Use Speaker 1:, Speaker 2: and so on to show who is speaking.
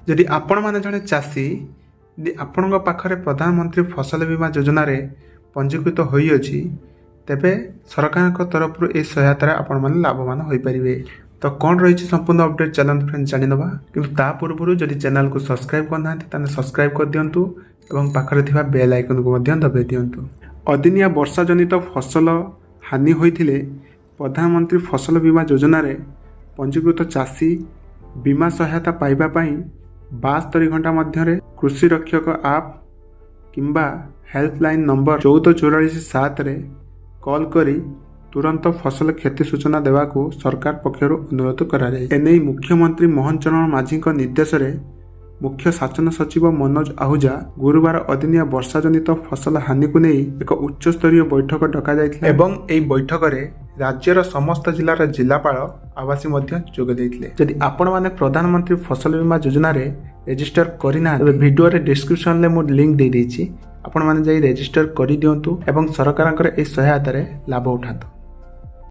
Speaker 1: जदि आपण माने जड़े चाषी आपण पाखरे प्रधानमंत्री फसल बीमा योजना रे पंजीकृत होई अछि तेबे सरकार को तरफ ए सहायता आपण माने लाभवान होई परिबे। तो कौन रही संपूर्ण अपडेट चलते फ्रेंड्स जानिदबा किंतु ता पूर्व जदि चैनल को सब्सक्राइब करना ताने सब्सक्राइब कर दियंतु एवं पाखरे थिबा बेल आइकन को मध्य दबाई दियंतु। अदिनिया वर्षा जनित फसल हानि होइथिले प्रधानमंत्री फसल बीमा योजना रे पंजीकृत चाषी बीमा सहायता पाइबा पई 72 घंटा मध्य कृषि रक्षक आप किंबा हेल्पलाइन नंबर 1444 रे कॉल करी तुरंत फसल क्षति सूचना देवाकू सरकार पक्षर अनुरोध करा जाय। एने मुख्यमंत्री मोहन चरण माझी निर्देश रे मुख्य शासन सचिव मनोज आहूजा गुरुवार अदिनिया वर्षा जनित फसल हानि को नहीं एक उच्च स्तरीय बैठक डका जायथिला एवं एई बैठक रे राज्यर समस्त जिलार जिलापाल आवासी मध्य जोग देइथिले। जदि आपण माने प्रधानमंत्री फसल बीमा योजना रे रजिस्टर करिना तबे वीडियो रे डिस्क्रिप्शन ले मो लिंक दे देछि आपण माने जाई रजिस्टर करि दियंतु एवं सरकारकर ए सहायता रे लाभ उठांतु।